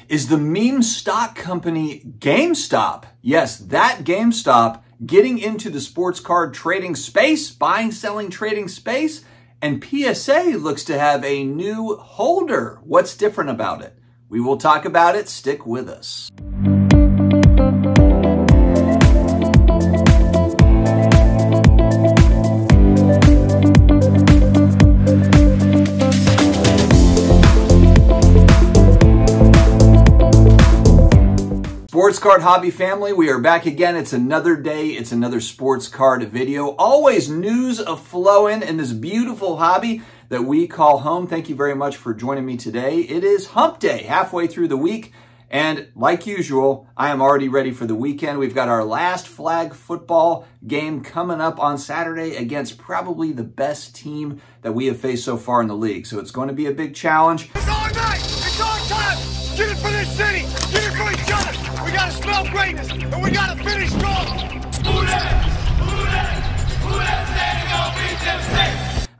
Is the meme stock company GameStop, yes, that GameStop, getting into the sports card trading space, buying, selling, trading space? And PSA looks to have a new holder. What's different about it? We will talk about it. Stick with us. Sports card hobby family, we are back again. It's another day. It's another sports card video. Always news flowing in this beautiful hobby that we call home. Thank you very much for joining me today. It is hump day, halfway through the week. And like usual, I am already ready for the weekend. We've got our last flag football game coming up on Saturday against probably the best team that we have faced so far in the league. So it's going to be a big challenge. It's our night. It's our time. Get it for this city. Get it for each other. We got to smell greatness, and we got to finish strong.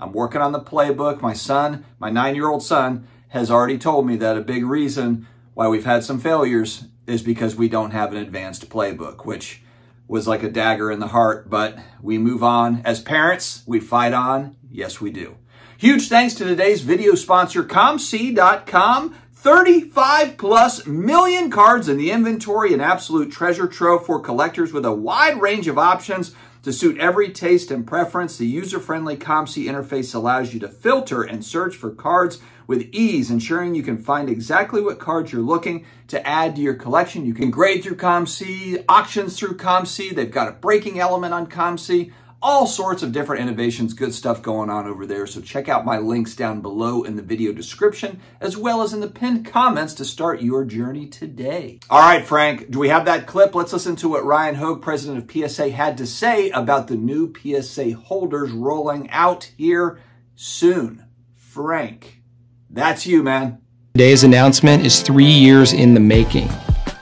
I'm working on the playbook. My son, my 9-year-old son, has already told me that a big reason why we've had some failures is because we don't have an advanced playbook, which was like a dagger in the heart, but we move on. As parents, we fight on. Yes, we do. Huge thanks to today's video sponsor, COMC.com. 35+ million cards in the inventory, an absolute treasure trove for collectors with a wide range of options to suit every taste and preference. The user-friendly COMC interface allows you to filter and search for cards with ease, ensuring you can find exactly what cards you're looking to add to your collection. You can grade through COMC, auctions through COMC. They've got a breaking element on COMC. All sorts of different innovations, good stuff going on over there. So check out my links down below in the video description, as well as in the pinned comments to start your journey today. All right, Frank, do we have that clip? Let's listen to what Ryan Hogue, president of PSA, had to say about the new PSA holders rolling out here soon. Frank, that's you, man. Today's announcement is 3 years in the making.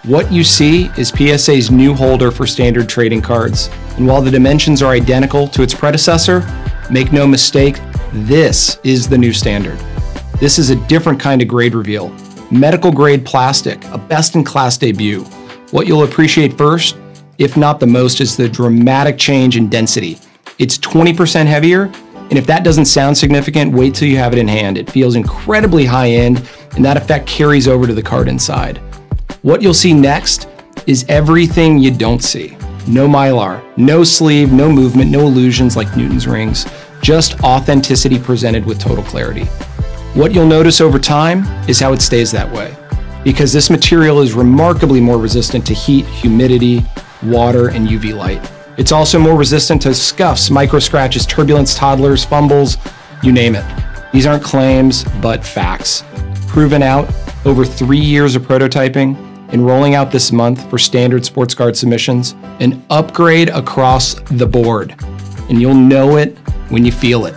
What you see is PSA's new holder for standard trading cards. And while the dimensions are identical to its predecessor, make no mistake, this is the new standard. This is a different kind of grade reveal. Medical grade plastic, a best-in-class debut. What you'll appreciate first, if not the most, is the dramatic change in density. It's 20% heavier, and if that doesn't sound significant, wait till you have it in hand. It feels incredibly high-end, and that effect carries over to the card inside. What you'll see next is everything you don't see. No mylar, no sleeve, no movement, no illusions like Newton's rings, just authenticity presented with total clarity. What you'll notice over time is how it stays that way, because this material is remarkably more resistant to heat, humidity, water, and UV light. It's also more resistant to scuffs, micro scratches, turbulence, toddlers, fumbles, you name it. These aren't claims, but facts. Proven out over 3 years of prototyping, and rolling out this month for standard sports card submissions, an upgrade across the board. And you'll know it when you feel it.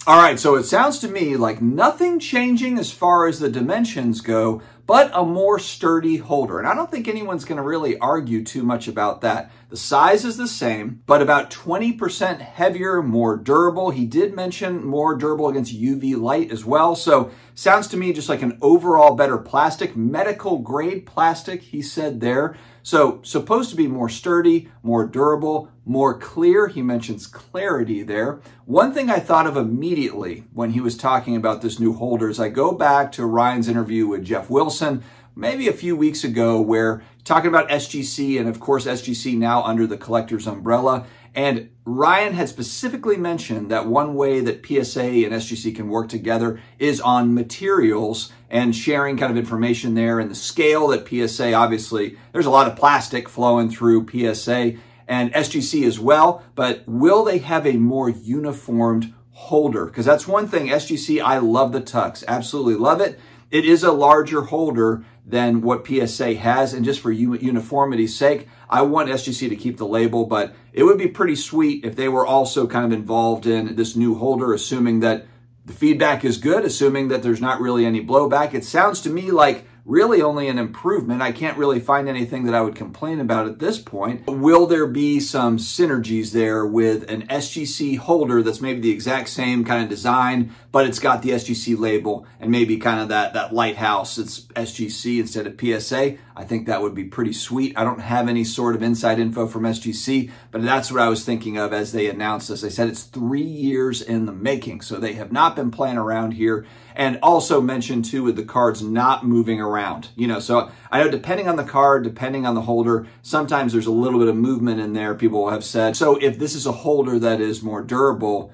All right, so it sounds to me like nothing changing as far as the dimensions go, but a more sturdy holder. And I don't think anyone's going to really argue too much about that. The size is the same, but about 20% heavier, more durable. He did mention more durable against UV light as well. So sounds to me just like an overall better plastic, medical grade plastic, he said there. So supposed to be more sturdy, more durable, more clear. He mentions clarity there. One thing I thought of immediately when he was talking about this new holder is I go back to Ryan's interview with Jeff Wilson, maybe a few weeks ago, where talking about SGC, and of course SGC now under the collector's umbrella. And Ryan had specifically mentioned that one way that PSA and SGC can work together is on materials and sharing kind of information there, and the scale that PSA, obviously, there's a lot of plastic flowing through PSA and SGC as well, but will they have a more uniformed holder? Because that's one thing, SGC, I love the Tux, absolutely love it. It is a larger holder than what PSA has, and just for uniformity's sake, I want SGC to keep the label, but it would be pretty sweet if they were also kind of involved in this new holder, assuming that the feedback is good, assuming that there's not really any blowback. It sounds to me like really only an improvement. I can't really find anything that I would complain about at this point. Will there be some synergies there with an SGC holder that's maybe the exact same kind of design, but it's got the SGC label and maybe kind of that lighthouse, it's SGC instead of PSA? I think that would be pretty sweet. I don't have any sort of inside info from SGC, but that's what I was thinking of as they announced this. They said it's 3 years in the making, so they have not been playing around here. And also mentioned too with the cards not moving around, you know, so I know depending on the card, depending on the holder, sometimes there's a little bit of movement in there, people have said. So if this is a holder that is more durable,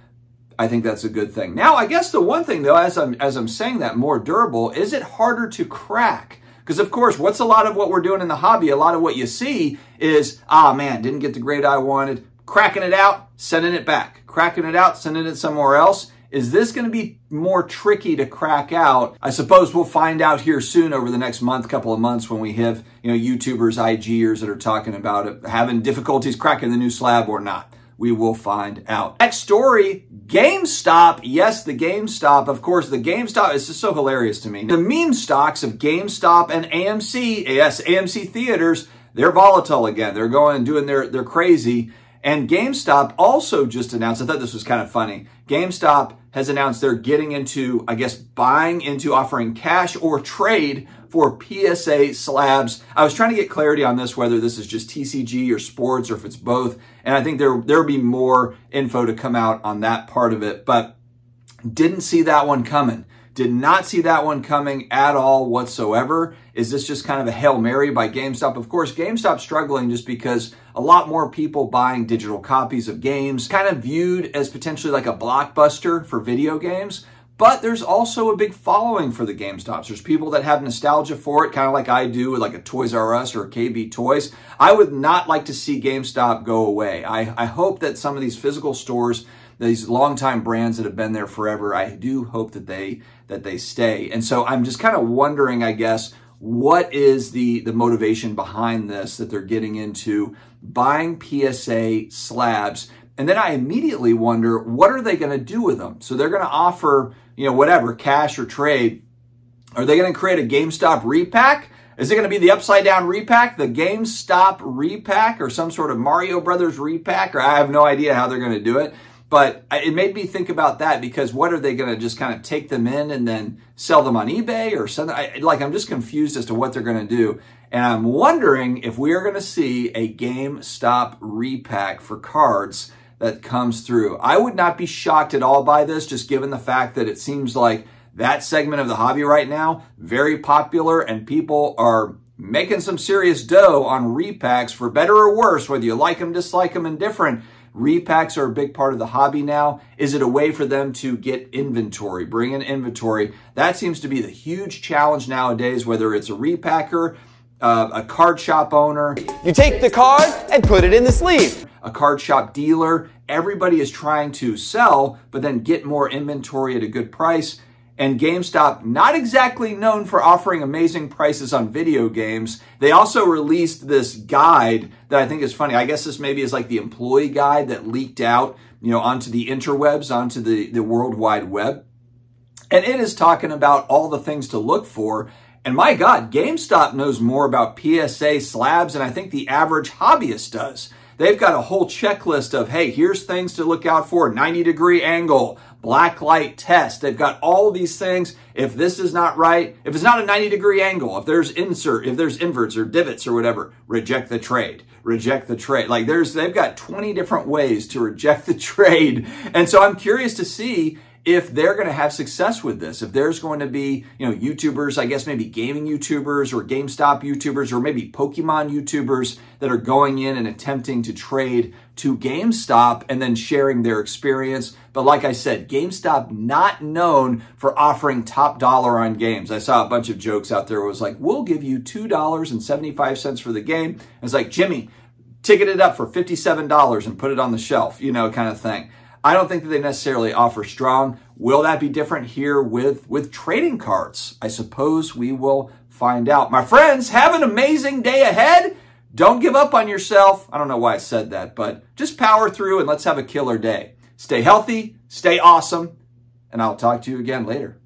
I think that's a good thing. Now, I guess the one thing though, as I'm saying that, more durable, is it harder to crack? Because of course, what's a lot of what we're doing in the hobby, a lot of what you see is, ah man, didn't get the grade I wanted, cracking it out, sending it back, cracking it out, sending it somewhere else. Is this going to be more tricky to crack out? I suppose we'll find out here soon over the next month, couple of months, when we have, you know, YouTubers, IGers that are talking about it, having difficulties cracking the new slab or not. We will find out. Next story, GameStop. Yes, the GameStop. Of course, the GameStop is just so hilarious to me. The meme stocks of GameStop and AMC, yes, AMC theaters, they're volatile again. They're going and doing their crazy. And GameStop also just announced, I thought this was kind of funny, GameStop has announced they're getting into, I guess, buying into offering cash or trade for PSA slabs. I was trying to get clarity on this, whether this is just TCG or sports or if it's both. And I think there'll be more info to come out on that part of it, but didn't see that one coming. Did not see that one coming at all whatsoever. Is this just kind of a Hail Mary by GameStop? Of course, GameStop's struggling just because a lot more people buying digital copies of games, kind of viewed as potentially like a blockbuster for video games. But there's also a big following for the GameStops. There's people that have nostalgia for it, kind of like I do with like a Toys R Us or a KB Toys. I would not like to see GameStop go away. I hope that some of these physical stores, these longtime brands that have been there forever, I do hope that they stay. And so I'm just kind of wondering, I guess, what is the motivation behind this, that they're getting into buying PSA slabs? And then I immediately wonder, what are they going to do with them? So they're going to offer, you know, whatever, cash or trade. Are they going to create a GameStop repack? Is it going to be the upside down repack, the GameStop repack, or some sort of Mario Brothers repack? Or I have no idea how they're going to do it. But it made me think about that, because what are they going to just kind of take them in and then sell them on eBay or something? I'm just confused as to what they're going to do. And I'm wondering if we are going to see a GameStop repack for cards that comes through. I would not be shocked at all by this, just given the fact that it seems like that segment of the hobby right now, very popular, and people are making some serious dough on repacks, for better or worse, whether you like them, dislike them, indifferent. Repacks are a big part of the hobby now. Is it a way for them to get inventory, bring in inventory? That seems to be the huge challenge nowadays, whether it's a repacker, a card shop owner. You take the card and put it in the sleeve. A card shop dealer. Everybody is trying to sell, but then get more inventory at a good price. And GameStop, not exactly known for offering amazing prices on video games. They also released this guide that I think is funny. I guess this maybe is like the employee guide that leaked out, you know, onto the interwebs, onto the World Wide Web. And it is talking about all the things to look for. And my God, GameStop knows more about PSA slabs than I think the average hobbyist does. They've got a whole checklist of, hey, here's things to look out for, 90-degree angle, black light test. They've got all these things. If this is not right, if it's not a 90-degree angle, if there's inverts or divots or whatever, reject the trade. Reject the trade. Like they've got 20 different ways to reject the trade. And so I'm curious to see if they're going to have success with this, if there's going to be, you know, YouTubers, I guess maybe gaming YouTubers or GameStop YouTubers or maybe Pokemon YouTubers that are going in and attempting to trade to GameStop and then sharing their experience. But like I said, GameStop not known for offering top dollar on games. I saw a bunch of jokes out there where it was like, we'll give you $2.75 for the game. And it's like, Jimmy, ticket it up for $57 and put it on the shelf, you know, kind of thing. I don't think that they necessarily offer strong. Will that be different here with trading cards? I suppose we will find out. My friends, have an amazing day ahead. Don't give up on yourself. I don't know why I said that, but just power through and let's have a killer day. Stay healthy, stay awesome, and I'll talk to you again later.